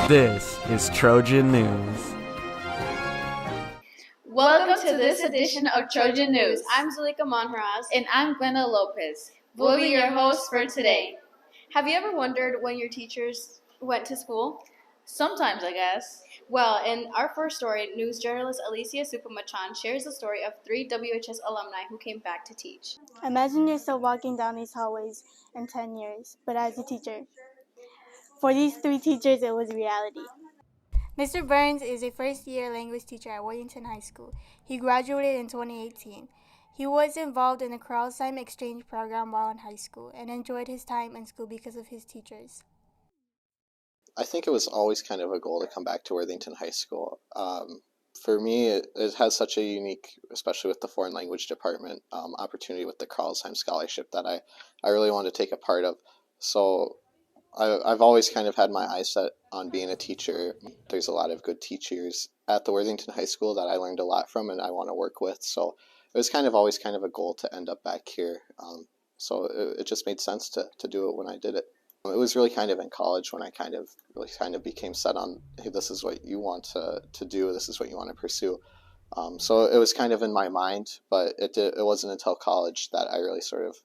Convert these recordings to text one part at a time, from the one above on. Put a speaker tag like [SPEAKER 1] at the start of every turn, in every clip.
[SPEAKER 1] This is Trojan News.
[SPEAKER 2] Welcome to this edition of Trojan News.
[SPEAKER 3] I'm Zulika Monharaz.
[SPEAKER 2] And I'm Glenda Lopez. We'll be your hosts for today.
[SPEAKER 3] Have you ever wondered when your teachers went to school?
[SPEAKER 2] Sometimes, I guess.
[SPEAKER 3] Well, in our first story, news journalist Alicia Supamachan shares the story of 3 WHS alumni who came back to teach.
[SPEAKER 4] Imagine yourself walking down these hallways in 10 years, but as a teacher. For these 3 teachers, it was reality. Mr. Burns is a first-year language teacher at Worthington High School. He graduated in 2018. He was involved in the Carlsheim exchange program while in high school and enjoyed his time in school because of his teachers.
[SPEAKER 5] I think it was always kind of a goal to come back to Worthington High School. For me, it has such a unique, especially with the foreign language department, opportunity with the Carlsheim scholarship that I really want to take a part of. So I've always kind of had my eyes set on being a teacher. There's a lot of good teachers at the Worthington High School that I learned a lot from and I want to work with. So it was always kind of a goal to end up back here. So it just made sense to do it when I did it. It was really kind of in college when I really became set on, hey, this is what you want to do, this is what you want to pursue. So it was kind of in my mind, but it wasn't until college that I really sort of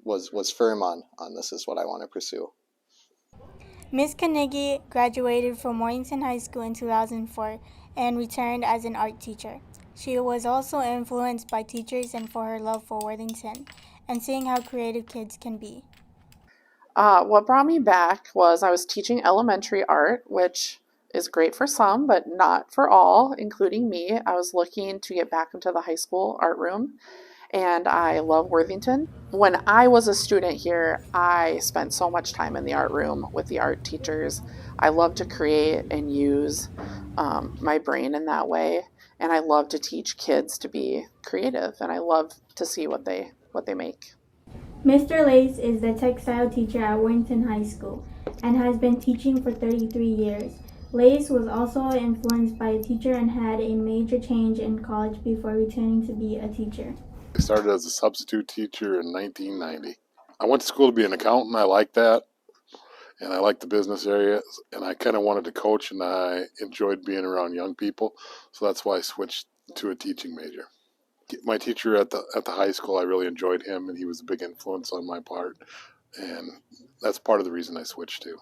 [SPEAKER 5] was firm on this is what I want to pursue.
[SPEAKER 4] Ms. Carnegie graduated from Worthington High School in 2004 and returned as an art teacher. She was also influenced by teachers and for her love for Worthington and seeing how creative kids can be.
[SPEAKER 6] What brought me back was I was teaching elementary art, which is great for some, but not for all, including me. I was looking to get back into the high school art room, and I love Worthington. When I was a student here, I spent so much time in the art room with the art teachers. I love to create and use my brain in that way, and I love to teach kids to be creative, and I love to see what they make.
[SPEAKER 4] Mr. Lace is the textile teacher at Worthington High School and has been teaching for 33 years. Lace was also influenced by a teacher and had a major change in college before returning to be a teacher.
[SPEAKER 7] I started as a substitute teacher in 1990. I went to school to be an accountant. I liked that, and I liked the business area, and I kind of wanted to coach, and I enjoyed being around young people, so that's why I switched to a teaching major. My teacher at the high school, I really enjoyed him, and he was a big influence on my part, and that's part of the reason I switched too.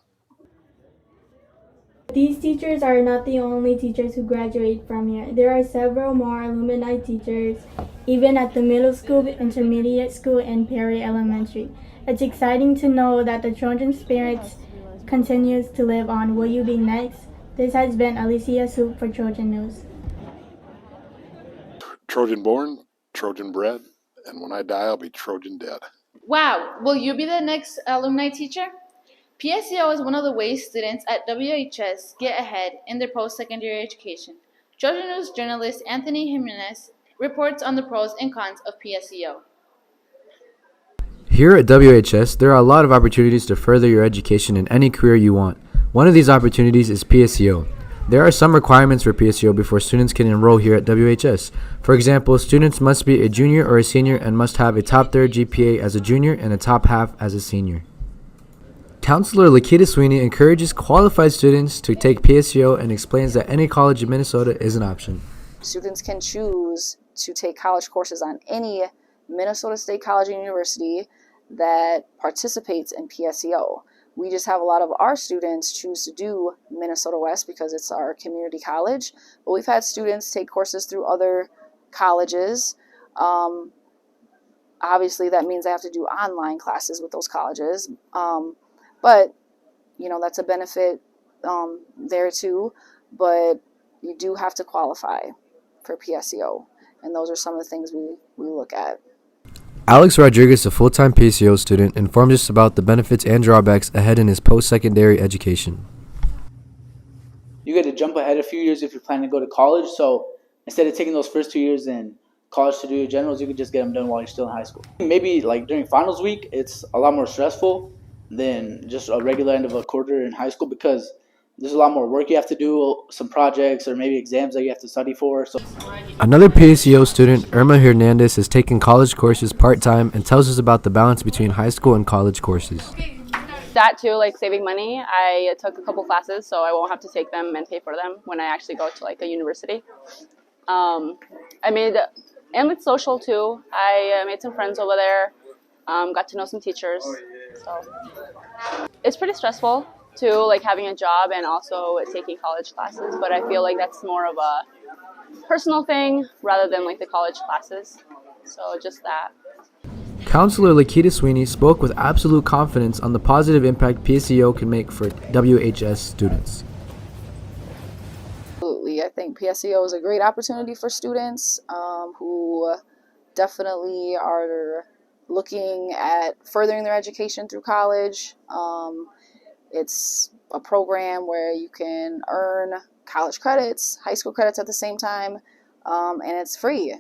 [SPEAKER 4] These teachers are not the only teachers who graduate from here. There are several more alumni teachers, even at the middle school, intermediate school, and Perry Elementary. It's exciting to know that the Trojan spirit continues to live on. Will you be next? This has been Alicia Soup for Trojan News.
[SPEAKER 7] Trojan born, Trojan bred, and when I die, I'll be Trojan dead.
[SPEAKER 2] Wow, will you be the next alumni teacher? PSEO is one of the ways students at WHS get ahead in their post-secondary education. Trojan News journalist Anthony Jimenez reports on the pros and cons of PSEO.
[SPEAKER 8] Here at WHS, there are a lot of opportunities to further your education in any career you want. One of these opportunities is PSEO. There are some requirements for PSEO before students can enroll here at WHS. For example, students must be a junior or a senior and must have a top third GPA as a junior and a top half as a senior. Counselor Lakita Sweeney encourages qualified students to take PSEO and explains that any college in Minnesota is an option.
[SPEAKER 9] Students can choose to take college courses on any Minnesota State College and University that participates in PSEO. We just have a lot of our students choose to do Minnesota West because it's our community college, but we've had students take courses through other colleges. Obviously, that means they have to do online classes with those colleges, but that's a benefit there too, but you do have to qualify for PSEO, and those are some of the things we look at.
[SPEAKER 8] Alex Rodriguez, a full-time PSEO student, informs us about the benefits and drawbacks ahead in his post-secondary education.
[SPEAKER 10] You get to jump ahead a few years if you're planning to go to college, so instead of taking those first 2 years in college to do your generals, you can just get them done while you're still in high school. Maybe like during finals week, it's a lot more stressful than just a regular end of a quarter in high school because there's a lot more work you have to do, some projects or maybe exams that you have to study for. So
[SPEAKER 8] another PSEO student, Irma Hernandez, has taken college courses part-time and tells us about the balance between high school and college courses.
[SPEAKER 11] that too, like saving money. I took a couple classes, so I won't have to take them and pay for them when I actually go to like a university. And with social too. I made some friends over there. Got to know some teachers. So it's pretty stressful too, like having a job and also taking college classes. But I feel like that's more of a personal thing rather than like the college classes. So just that.
[SPEAKER 8] Counselor Lakita Sweeney spoke with absolute confidence on the positive impact PSEO can make for WHS students.
[SPEAKER 9] Absolutely. I think PSEO is a great opportunity for students who definitely are looking at furthering their education through college. It's a program where you can earn college credits, high school credits at the same time, and it's free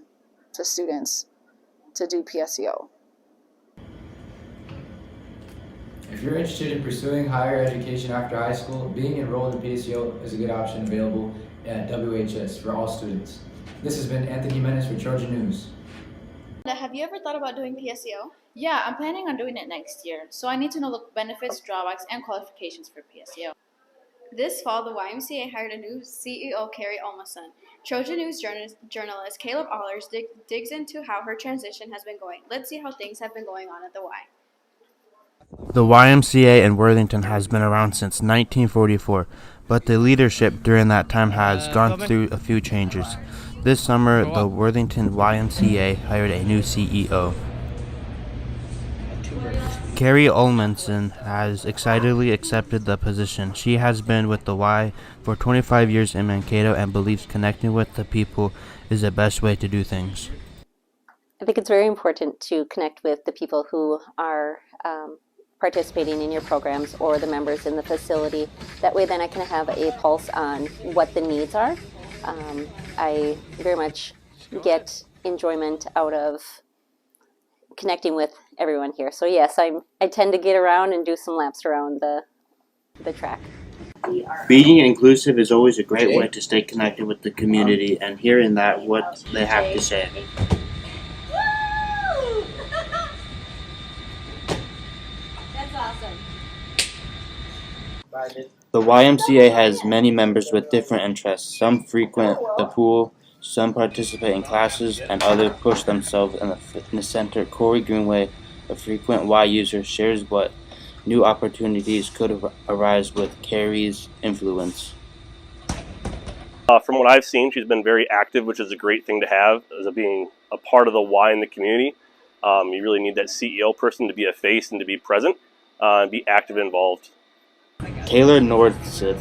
[SPEAKER 9] to students to do PSEO.
[SPEAKER 8] If you're interested in pursuing higher education after high school, being enrolled in PSEO is a good option available at WHS for all students. This has been Anthony Jimenez for Trojan News.
[SPEAKER 3] Have you ever thought about doing PSEO?
[SPEAKER 2] Yeah, I'm planning on doing it next year, so I need to know the benefits, drawbacks, and qualifications for PSEO.
[SPEAKER 3] This fall, the YMCA hired a new CEO, Carrie Olmason. Trojan News journalist Caleb Allers digs into how her transition has been going. Let's see how things have been going on at the Y.
[SPEAKER 1] The YMCA in Worthington has been around since 1944, but the leadership during that time has gone through a few changes. This summer, the Worthington YMCA hired a new CEO. Carrie Olmanson has excitedly accepted the position. She has been with the Y for 25 years in Mankato and believes connecting with the people is the best way to do things.
[SPEAKER 12] I think it's very important to connect with the people who are participating in your programs or the members in the facility. That way then I can have a pulse on what the needs are. I very much get enjoyment out of connecting with everyone here. So yes, I tend to get around and do some laps around the track.
[SPEAKER 13] Being inclusive is always a great way to stay connected with the community and hearing what they have to say.
[SPEAKER 3] That's awesome.
[SPEAKER 13] The YMCA has many members with different interests. Some frequent the pool, some participate in classes, and others push themselves in the fitness center. Corey Greenway, a frequent Y user, shares what new opportunities could arise with Carrie's influence.
[SPEAKER 14] From what I've seen, she's been very active, which is a great thing to have as being a part of the Y in the community. You really need that CEO person to be a face and to be present and be active and involved.
[SPEAKER 13] Taylor Nordseth,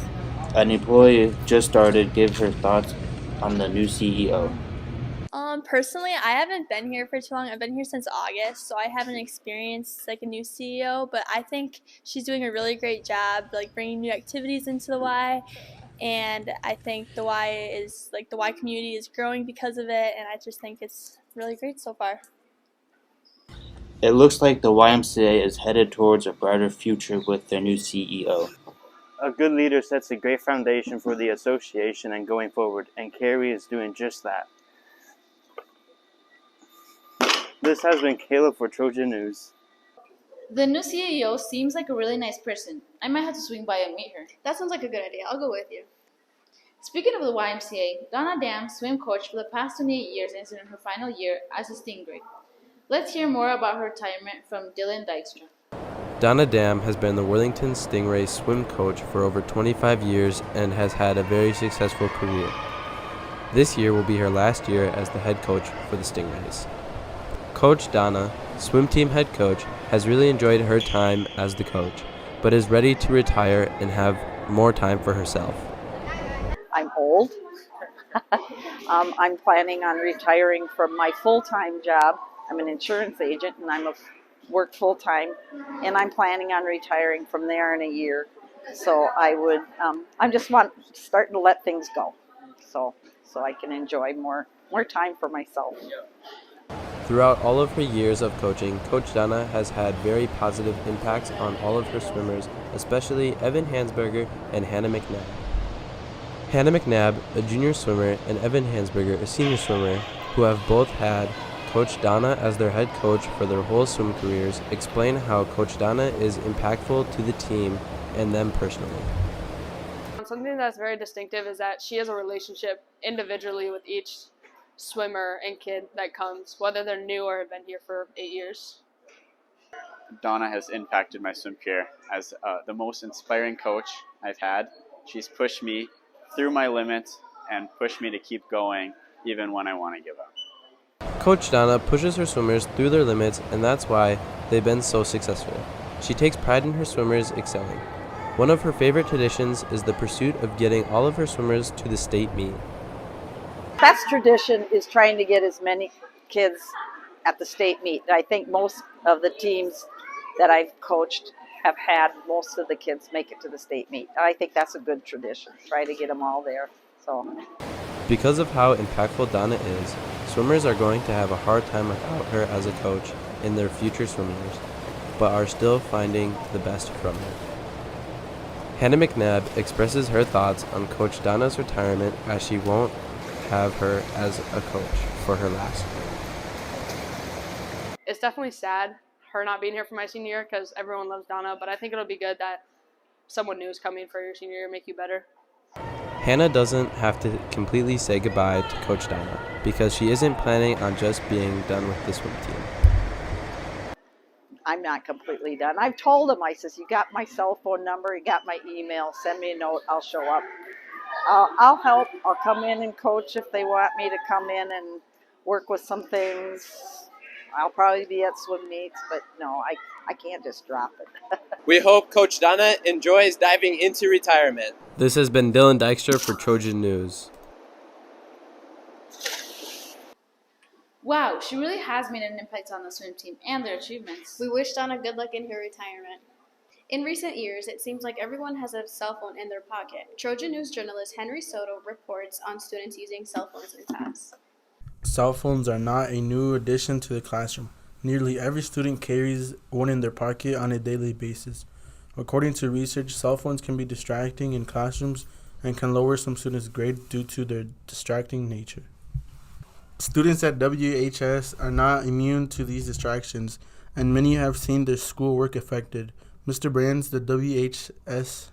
[SPEAKER 13] an employee just started, gives her thoughts on the new CEO.
[SPEAKER 3] Personally, I haven't been here for too long. I've been here since August, so I haven't experienced like a new CEO, but I think she's doing a really great job like bringing new activities into the Y, and I think the Y community is growing because of it, and I just think it's really great so far.
[SPEAKER 13] It looks like the YMCA is headed towards a brighter future with their new CEO.
[SPEAKER 15] A good leader sets a great foundation for the association and going forward, and Carrie is doing just that. This has been Caleb for Trojan News.
[SPEAKER 2] The new CEO seems like a really nice person. I might have to swing by and meet her.
[SPEAKER 3] That sounds like a good idea. I'll go with you.
[SPEAKER 2] Speaking of the YMCA, Donna Dam, swim coach for the past 28 years, is in her final year as a Stingray. Let's hear more about her retirement from Dylan Dykstra.
[SPEAKER 16] Donna Dam has been the Worthington Stingray swim coach for over 25 years and has had a very successful career. This year will be her last year as the head coach for the Stingrays. Coach Donna, swim team head coach, has really enjoyed her time as the coach, but is ready to retire and have more time for herself.
[SPEAKER 17] I'm old. I'm planning on retiring from my full-time job. I'm an insurance agent and I'm work full-time, and I'm planning on retiring from there in a year. So I'm just starting to let things go, so I can enjoy more time for myself.
[SPEAKER 16] Throughout all of her years of coaching, Coach Donna has had very positive impacts on all of her swimmers, especially Evan Hansberger and Hannah McNabb. Hannah McNabb, a junior swimmer, and Evan Hansberger, a senior swimmer, who have both had Coach Donna as their head coach for their whole swim careers explain how Coach Donna is impactful to the team and them personally.
[SPEAKER 18] Something that's very distinctive is that she has a relationship individually with each swimmer and kid that comes, whether they're new or have been here for 8 years.
[SPEAKER 19] Donna has impacted my swim career as the most inspiring coach I've had. She's pushed me through my limits and pushed me to keep going even when I want to give up.
[SPEAKER 16] Coach Donna pushes her swimmers through their limits, and that's why they've been so successful. She takes pride in her swimmers excelling. One of her favorite traditions is the pursuit of getting all of her swimmers to the state meet.
[SPEAKER 17] Best tradition is trying to get as many kids at the state meet. I think most of the teams that I've coached have had most of the kids make it to the state meet. I think that's a good tradition. Try to get them all there.
[SPEAKER 16] Because of how impactful Donna is, swimmers are going to have a hard time without her as a coach in their future swim years, but are still finding the best from her. Hannah McNabb expresses her thoughts on Coach Donna's retirement as she won't have her as a coach for her last year.
[SPEAKER 18] It's definitely sad, her not being here for my senior year, because everyone loves Donna, but I think it'll be good that someone new is coming for your senior year, make you better.
[SPEAKER 16] Hannah doesn't have to completely say goodbye to Coach Donna because she isn't planning on just being done with the swim team.
[SPEAKER 17] I'm not completely done. I've told them, I says, you got my cell phone number, you got my email, send me a note, I'll show up. I'll help. I'll come in and coach if they want me to come in and work with some things. I'll probably be at swim meets, but no, I can't just drop it.
[SPEAKER 20] We hope Coach Donna enjoys diving into retirement.
[SPEAKER 16] This has been Dylan Dykstra for Trojan News.
[SPEAKER 2] Wow, she really has made an impact on the swim team and their achievements.
[SPEAKER 21] We wish Donna good luck in her retirement. In recent years, it seems like everyone has a cell phone in their pocket. Trojan News journalist Henry Soto reports on students using cell phones in class.
[SPEAKER 22] Cell phones are not a new addition to the classroom. Nearly every student carries one in their pocket on a daily basis. According to research, cell phones can be distracting in classrooms and can lower some students' grades due to their distracting nature. Students at WHS are not immune to these distractions, and many have seen their schoolwork affected. Mr. Brands, the WHS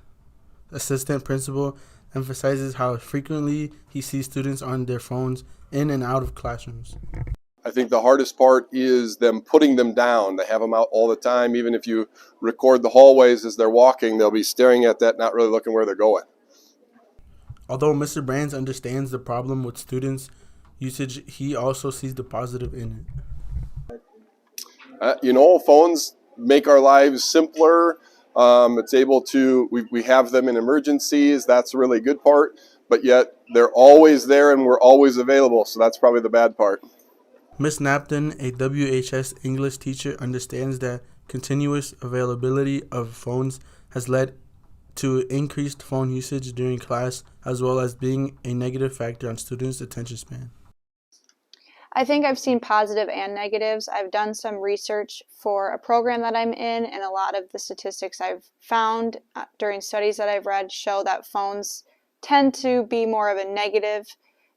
[SPEAKER 22] assistant principal, emphasizes how frequently he sees students on their phones in and out of classrooms.
[SPEAKER 23] I think the hardest part is them putting them down. They have them out all the time. Even if you record the hallways as they're walking, they'll be staring at that, not really looking where they're going.
[SPEAKER 22] Although Mr. Brands understands the problem with students' usage, he also sees the positive in
[SPEAKER 23] it. Phones make our lives simpler. It's able to, we have them in emergencies. That's a really good part. But yet they're always there and we're always available. So that's probably the bad part.
[SPEAKER 22] Ms. Napton, a WHS English teacher, understands that continuous availability of phones has led to increased phone usage during class, as well as being a negative factor on students' attention span.
[SPEAKER 3] I think I've seen positive and negatives. I've done some research for a program that I'm in, and a lot of the statistics I've found during studies that I've read show that phones tend to be more of a negative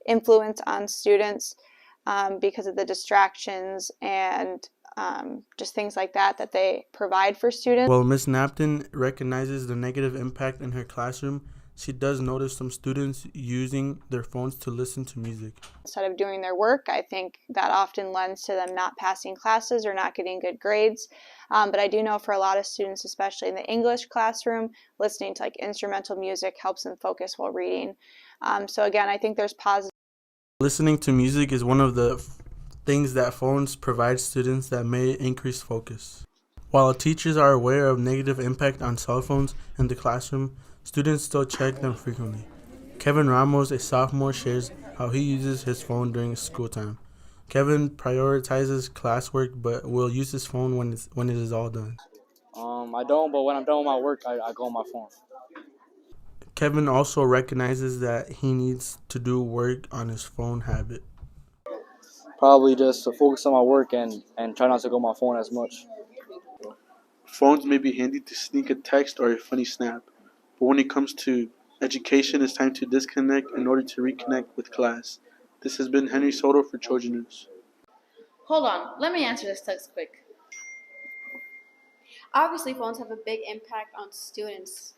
[SPEAKER 3] influence on students because of the distractions and just things like that they provide for students.
[SPEAKER 22] While Ms. Napton recognizes the negative impact in her classroom, she does notice some students using their phones to listen to music.
[SPEAKER 3] Instead of doing their work, I think that often lends to them not passing classes or not getting good grades. But I do know for a lot of students, especially in the English classroom, listening to instrumental music helps them focus while reading. So again, I think there's positive.
[SPEAKER 22] Listening to music is one of the things that phones provide students that may increase focus. While teachers are aware of negative impact on cell phones in the classroom, students still check them frequently. Kevin Ramos, a sophomore, shares how he uses his phone during school time. Kevin prioritizes classwork but will use his phone when it is all done.
[SPEAKER 24] I don't, but when I'm done with my work, I go on my phone.
[SPEAKER 22] Kevin also recognizes that he needs to do work on his phone habit.
[SPEAKER 24] Probably just to focus on my work and try not to go on my phone as much.
[SPEAKER 22] Phones may be handy to sneak a text or a funny snap, but when it comes to education, it's time to disconnect in order to reconnect with class. This has been Henry Soto for Trojan News.
[SPEAKER 2] Hold on, let me answer this text quick.
[SPEAKER 21] Obviously, phones have a big impact on students.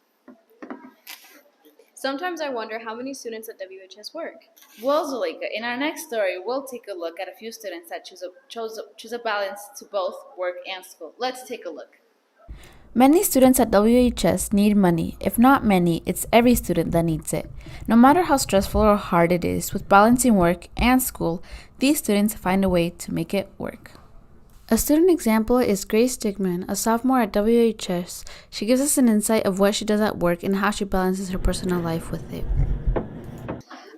[SPEAKER 21] Sometimes I wonder how many students at WHS work.
[SPEAKER 2] Well, Zuleika, in our next story, we'll take a look at a few students that choose a balance to both work and school. Let's take a look.
[SPEAKER 4] Many students at WHS need money. If not many, it's every student that needs it. No matter how stressful or hard it is with balancing work and school, these students find a way to make it work. A student example is Grace Stigman, a sophomore at WHS. She gives us an insight of what she does at work and how she balances her personal life with it.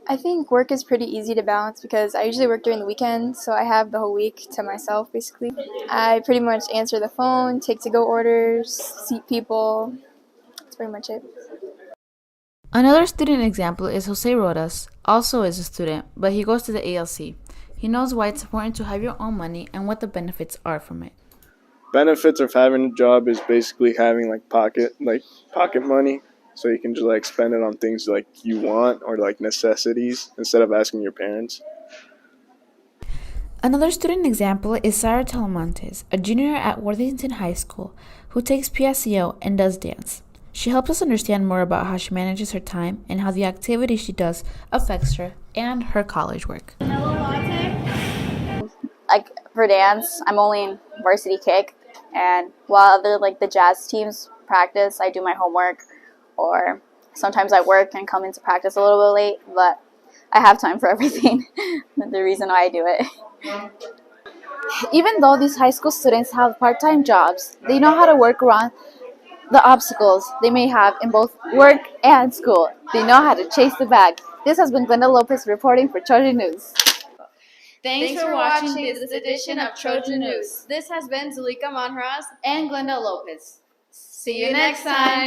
[SPEAKER 5] I think work is pretty easy to balance because I usually work during the weekend, so I have the whole week to myself basically. I pretty much answer the phone, take to-go orders, seat people. That's pretty much it.
[SPEAKER 4] Another student example is Jose Rodas, also is a student, but he goes to the ALC. He knows why it's important to have your own money and what the benefits are from it.
[SPEAKER 6] Benefits of having a job is basically having pocket money, so you can just spend it on things you want or necessities instead of asking your parents.
[SPEAKER 4] Another student example is Sarah Telemontes, a junior at Worthington High School, who takes PSEO and does dance. She helps us understand more about how she manages her time and how the activity she does affects her and her college work.
[SPEAKER 7] Like for dance, I'm only in varsity kick, and while other the jazz teams practice, I do my homework, or sometimes I work and come into practice a little bit late, but I have time for everything. The reason why I do it.
[SPEAKER 2] Even though these high school students have part-time jobs, they know how to work around the obstacles they may have in both work and school. They know how to chase the bag. This has been Glenda Lopez reporting for Trojan News.
[SPEAKER 21] Thanks for watching this edition of Trojan News. This has been Zulika Manharas
[SPEAKER 2] and Glenda Lopez.
[SPEAKER 21] See you next time.